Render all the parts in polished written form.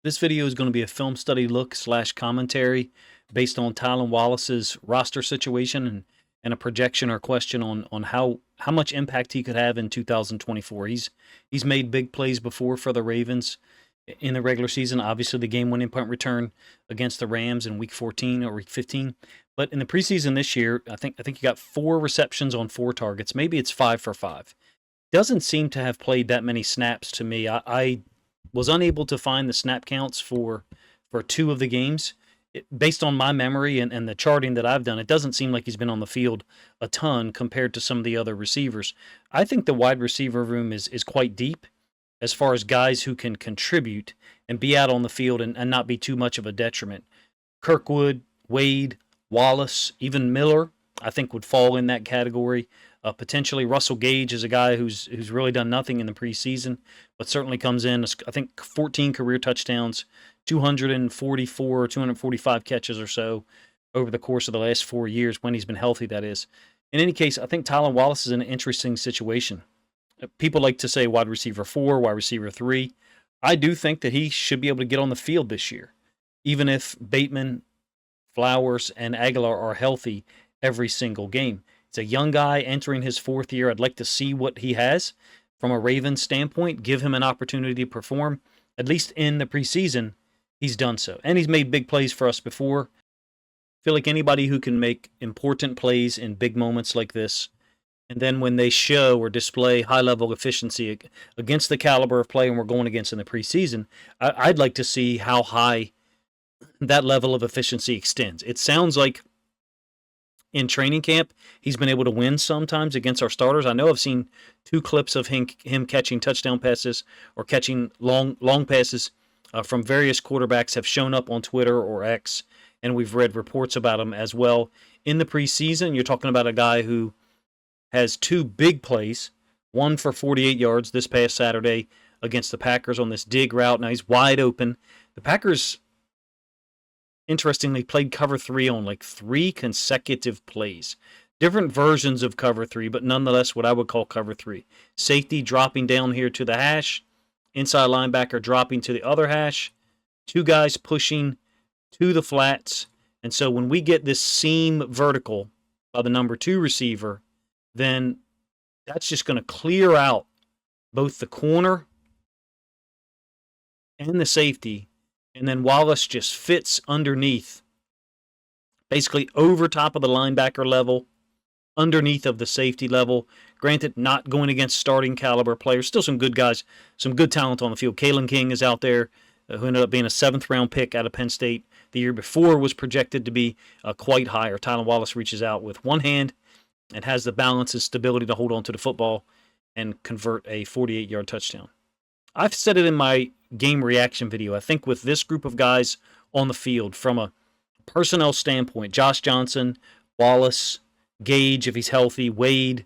This video is going to be a film study look / commentary based on Tylan Wallace's roster situation and a projection or question on how much impact he could have in 2024. He's made big plays before for the Ravens in the regular season. Obviously, the game-winning punt return against the Rams in Week 14 or Week 15. But in the preseason this year, I think he got 4 receptions on 4 targets. Maybe it's 5 for 5. Doesn't seem to have played that many snaps to me. I was unable to find the snap counts for 2 of the games. Based on my memory and the charting that I've done, it doesn't seem like he's been on the field a ton compared to some of the other receivers. I think the wide receiver room is quite deep as far as guys who can contribute and be out on the field and not be too much of a detriment. Kirkwood, Wade, Wallace, even Miller, I think would fall in that category. Potentially Russell Gage is a guy who's really done nothing in the preseason, but certainly comes in, I think, 14 career touchdowns, 244 or 245 catches or so over the course of the last 4 years, when he's been healthy, that is. In any case, I think Tylan Wallace is in an interesting situation. People like to say wide receiver 4, wide receiver 3. I do think that he should be able to get on the field this year, even if Bateman, Flowers, and Aguilar are healthy every single game. It's a young guy entering his 4th year. I'd like to see what he has from a Ravens standpoint, give him an opportunity to perform. At least in the preseason, he's done so. And he's made big plays for us before. I feel like anybody who can make important plays in big moments like this, and then when they show or display high-level efficiency against the caliber of play and we're going against in the preseason, I'd like to see how high that level of efficiency extends. It sounds like in training camp, he's been able to win sometimes against our starters. I know I've seen 2 clips of him catching touchdown passes or catching long passes from various quarterbacks have shown up on Twitter or X, and we've read reports about him as well. In the preseason, you're talking about a guy who has 2 big plays, one for 48 yards this past Saturday against the Packers on this dig route. Now he's wide open. The Packers, interestingly, played cover 3 on like 3 consecutive plays. Different versions of cover 3, but nonetheless what I would call cover 3. Safety dropping down here to the hash, inside linebacker dropping to the other hash, 2 guys pushing to the flats. And so when we get this seam vertical by the number 2 receiver, then that's just going to clear out both the corner and the safety. And then Wallace just fits underneath, basically over top of the linebacker level, underneath of the safety level. Granted, not going against starting caliber players. Still some good guys, some good talent on the field. Kalen King is out there, who ended up being a 7th-round pick out of Penn State the year before, was projected to be quite higher. Tylan Wallace reaches out with one hand and has the balance and stability to hold on to the football and convert a 48-yard touchdown. I've said it in my game reaction video. I think with this group of guys on the field, from a personnel standpoint, Josh Johnson, Wallace, Gage, if he's healthy, Wade,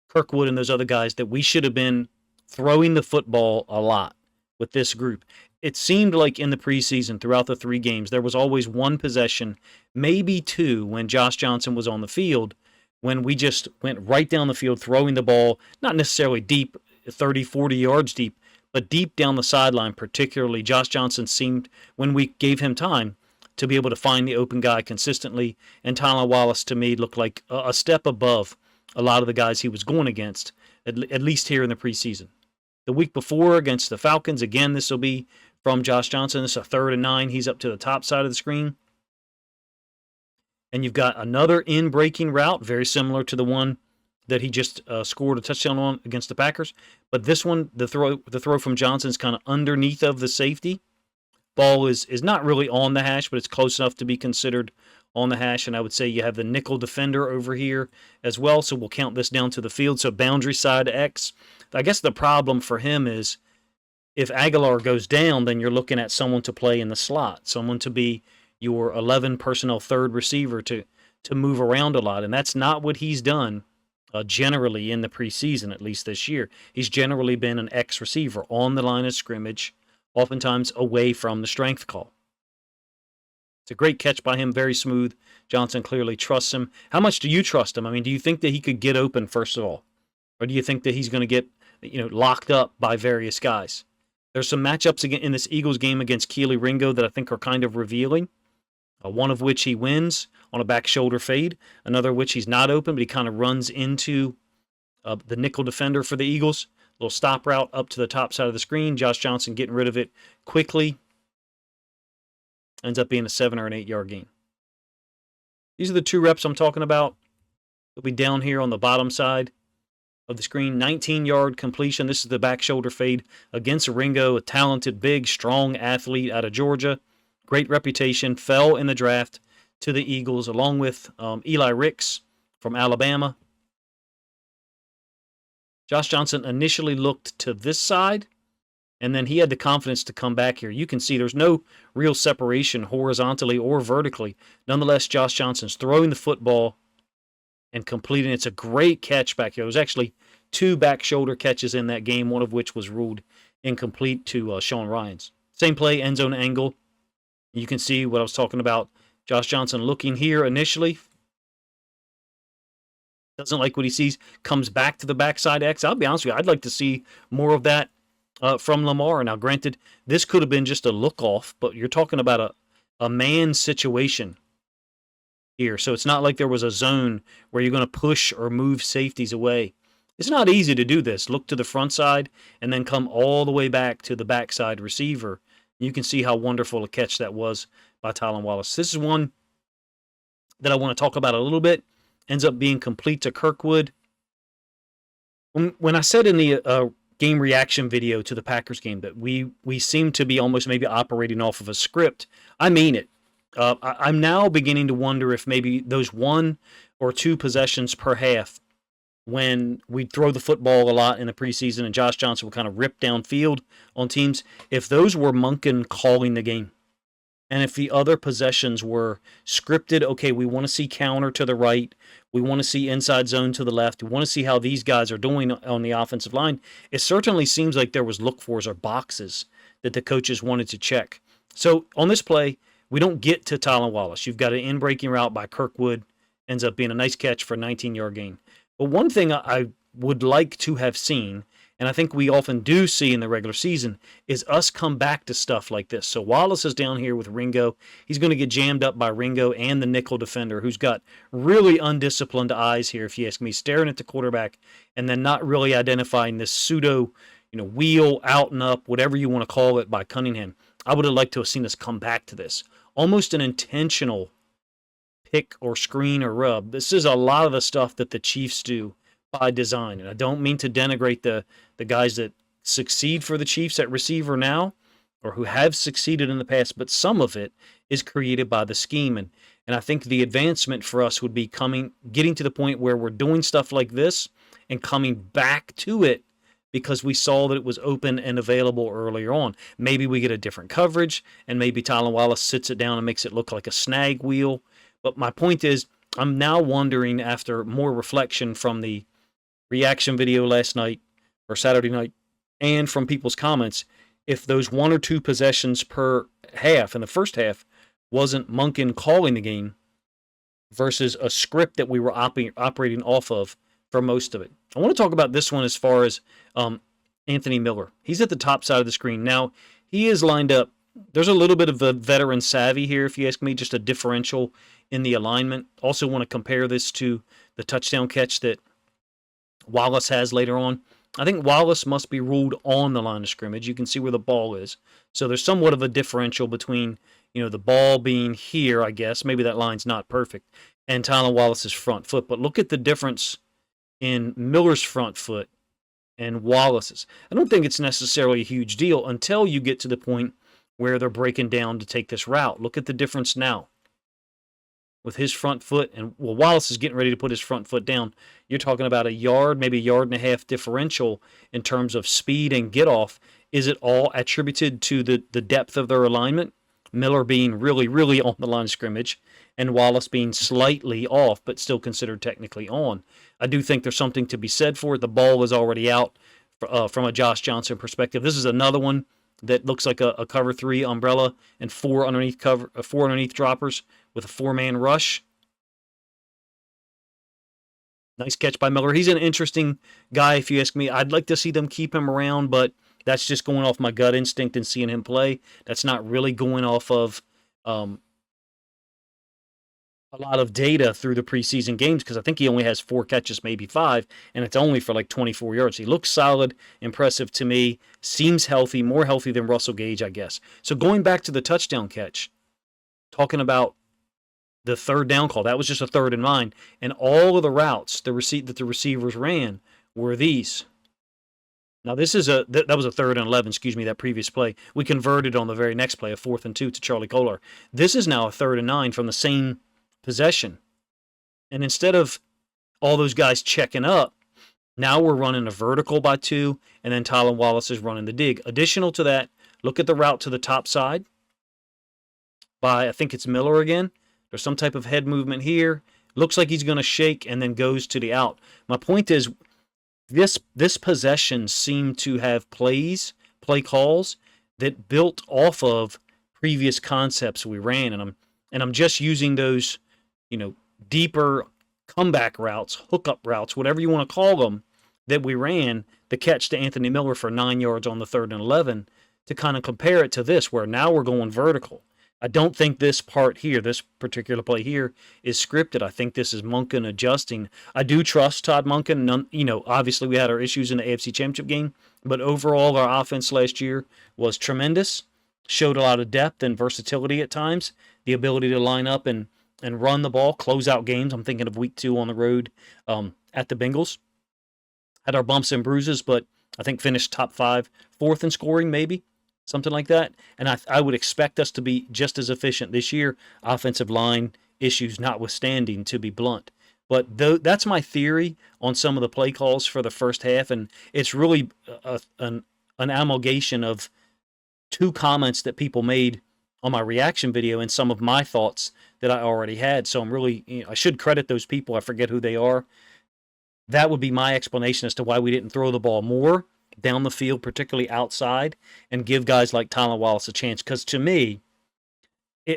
Kirkwood, and those other guys, that we should have been throwing the football a lot with this group. It seemed like in the preseason, throughout the 3 games, there was always 1 possession, maybe 2, when Josh Johnson was on the field, when we just went right down the field throwing the ball, not necessarily deep, 30, 40 yards deep, but deep down the sideline. Particularly, Josh Johnson seemed, when we gave him time, to be able to find the open guy consistently. And Tylan Wallace, to me, looked like a step above a lot of the guys he was going against, at least here in the preseason. The week before against the Falcons, again, this will be from Josh Johnson. This is a 3rd and 9. He's up to the top side of the screen. And you've got another in-breaking route, very similar to the one that he just scored a touchdown on against the Packers. But this one, the throw from Johnson is kind of underneath of the safety. Ball is not really on the hash, but it's close enough to be considered on the hash. And I would say you have the nickel defender over here as well, so we'll count this down to the field. So boundary side X. I guess the problem for him is if Aguilar goes down, then you're looking at someone to play in the slot, someone to be your 11 personnel 3rd receiver to move around a lot. And that's not what he's done generally in the preseason, at least this year. He's generally been an X receiver on the line of scrimmage, oftentimes away from the strength call. It's a great catch by him, very smooth. Johnson clearly trusts him. How much do you trust him? I mean, do you think that he could get open, first of all? Or do you think that he's going to get locked up by various guys? There's some matchups again in this Eagles game against Keely Ringo that I think are kind of revealing. One of which he wins on a back shoulder fade, another of which he's not open, but he kind of runs into the nickel defender for the Eagles. Little stop route up to the top side of the screen. Josh Johnson getting rid of it quickly. Ends up being a 7 or an 8 yard gain. These are the 2 reps I'm talking about. It'll be down here on the bottom side of the screen. 19-yard completion. This is the back shoulder fade against Ringo, a talented, big, strong athlete out of Georgia. Great reputation. Fell in the draft to the Eagles along with Eli Ricks from Alabama. Josh Johnson initially looked to this side, and then he had the confidence to come back here. You can see there's no real separation horizontally or vertically. Nonetheless, Josh Johnson's throwing the football and completing. It's a great catch back here. There was actually 2 back shoulder catches in that game, one of which was ruled incomplete to Sean Ryans. Same play, end zone angle. You can see what I was talking about. Josh Johnson looking here initially. Doesn't like what he sees. Comes back to the backside X. I'll be honest with you, I'd like to see more of that from Lamar. Now, granted, this could have been just a look-off, but you're talking about a man situation here. So it's not like there was a zone where you're going to push or move safeties away. It's not easy to do this. Look to the front side and then come all the way back to the backside receiver. You can see how wonderful a catch that was by Tylan Wallace. This is one that I want to talk about a little bit. Ends up being complete to Kirkwood. When I said in the game reaction video to the Packers game that we seem to be almost maybe operating off of a script, I mean it. I'm now beginning to wonder if maybe those 1 or 2 possessions per half, when we throw the football a lot in the preseason and Josh Johnson would kind of rip downfield on teams, if those were Monken calling the game. And if the other possessions were scripted, okay, we want to see counter to the right. We want to see inside zone to the left. We want to see how these guys are doing on the offensive line. It certainly seems like there was look-fors or boxes that the coaches wanted to check. So on this play, we don't get to Tylan Wallace. You've got an in-breaking route by Kirkwood. Ends up being a nice catch for a 19-yard gain. But one thing I would like to have seen, and I think we often do see in the regular season, is us come back to stuff like this. So Wallace is down here with Ringo. He's going to get jammed up by Ringo and the nickel defender, who's got really undisciplined eyes here, if you ask me, staring at the quarterback and then not really identifying this pseudo, wheel, out and up, whatever you want to call it, by Cunningham. I would have liked to have seen us come back to this. Almost an intentional pick or screen or rub. This is a lot of the stuff that the Chiefs do by design. And I don't mean to denigrate the guys that succeed for the Chiefs at receiver now or who have succeeded in the past, but some of it is created by the scheme. And I think the advancement for us would be getting to the point where we're doing stuff like this and coming back to it because we saw that it was open and available earlier on. Maybe we get a different coverage, and maybe Tylan Wallace sits it down and makes it look like a snag wheel. But my point is, I'm now wondering, after more reflection from the reaction video last night or Saturday night and from people's comments, if those 1 or 2 possessions per half in the first half wasn't Monken calling the game versus a script that we were operating off of for most of it. I want to talk about this one as far as Anthony Miller. He's at the top side of the screen. Now, he is lined up. There's a little bit of a veteran savvy here, if you ask me, just a differential in the alignment. Also want to compare this to the touchdown catch that Wallace has later on. I think Wallace must be ruled on the line of scrimmage. You can see where the ball is. So there's somewhat of a differential between, the ball being here, I guess. Maybe that line's not perfect. And Tylan Wallace's front foot. But look at the difference in Miller's front foot and Wallace's. I don't think it's necessarily a huge deal until you get to the point where they're breaking down to take this route. Look at the difference now with his front foot. And Wallace is getting ready to put his front foot down. You're talking about a yard, maybe a yard and a half differential in terms of speed and get off. Is it all attributed to the depth of their alignment? Miller being really, really on the line of scrimmage and Wallace being slightly off but still considered technically on. I do think there's something to be said for it. The ball is already out from a Josh Johnson perspective. This is another one that looks like a cover 3 umbrella and 4 underneath droppers with a 4-man rush. Nice catch by Miller. He's an interesting guy, if you ask me. I'd like to see them keep him around, but That's just going off my gut instinct and seeing him play. That's not really going off of a lot of data through the preseason games, because I think he only has 4 catches, maybe 5, and it's only for like 24 yards. He looks solid, impressive to me, seems healthy, more healthy than Russell Gage, I guess. So going back to the touchdown catch, talking about the third down call, that was just a 3rd and 9, and all of the routes that the receivers ran were these. Now this is that was a 3rd and 11, excuse me, that previous play. We converted on the very next play, a 4th and 2 to Charlie Kolar. This is now a 3rd and 9 from the same possession. And instead of all those guys checking up, now we're running a vertical by 2, and then Tylan Wallace is running the dig. Additional to that, look at the route to the top side by, I think it's Miller again. There's some type of head movement here. Looks like he's going to shake and then goes to the out. My point is, this possession seemed to have play calls that built off of previous concepts we ran, and I'm just using those, deeper comeback routes, hookup routes, whatever you want to call them, that we ran, the catch to Anthony Miller for 9 yards on the 3rd and 11, to kind of compare it to this, where now we're going vertical. I don't think this part here, this particular play here, is scripted. I think this is Monken adjusting. I do trust Todd Monken. Obviously we had our issues in the AFC Championship game, but overall our offense last year was tremendous. Showed a lot of depth and versatility at times. The ability to line up and run the ball, close out games. I'm thinking of week 2 on the road at the Bengals. Had our bumps and bruises, but I think finished top 5, 4th in scoring maybe, something like that. And I would expect us to be just as efficient this year, offensive line issues notwithstanding, to be blunt. But that's my theory on some of the play calls for the first half, and it's really an amalgamation of 2 comments that people made on my reaction video and some of my thoughts that I already had. So I'm really, I should credit those people. I forget who they are. That would be my explanation as to why we didn't throw the ball more down the field, particularly outside, and give guys like Tylan Wallace a chance. Because to me,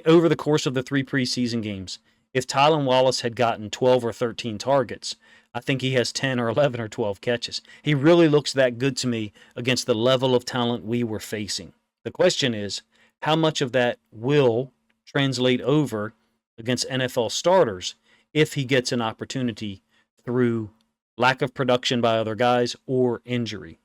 over the course of the 3 preseason games, if Tylan Wallace had gotten 12 or 13 targets, I think he has 10 or 11 or 12 catches. He really looks that good to me against the level of talent we were facing. The question is, how much of that will translate over against NFL starters if he gets an opportunity through lack of production by other guys or injury?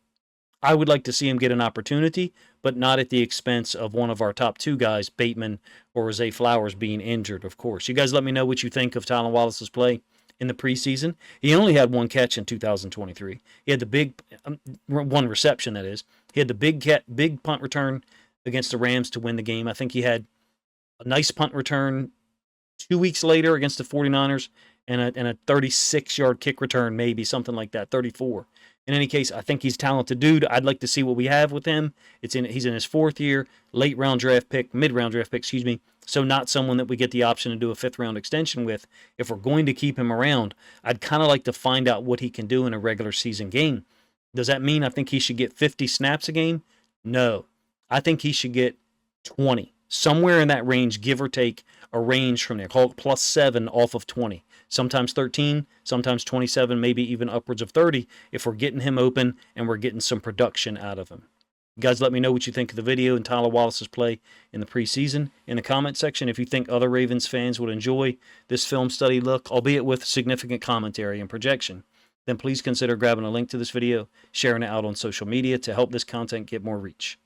I would like to see him get an opportunity, but not at the expense of one of our top 2 guys, Bateman or Zay Flowers, being injured, of course. You guys let me know what you think of Tylan Wallace's play in the preseason. He only had 1 catch in 2023. He had the big, 1 reception, that is. He had the big punt return against the Rams to win the game. I think he had a nice punt return 2 weeks later against the 49ers and a 36-yard kick return, maybe something like that, 34. In any case, I think he's a talented dude. I'd like to see what we have with him. He's in his 4th year, mid-round draft pick, excuse me. So not someone that we get the option to do a 5th-round extension with. If we're going to keep him around, I'd kind of like to find out what he can do in a regular season game. Does that mean I think he should get 50 snaps a game? No. I think he should get 20. Somewhere in that range, give or take a range from there. Call it +7 off of 20. Sometimes 13, sometimes 27, maybe even upwards of 30 if we're getting him open and we're getting some production out of him. You guys let me know what you think of the video and Tylan Wallace's play in the preseason in the comment section. If you think other Ravens fans would enjoy this film study look, albeit with significant commentary and projection, then please consider grabbing a link to this video, sharing it out on social media to help this content get more reach.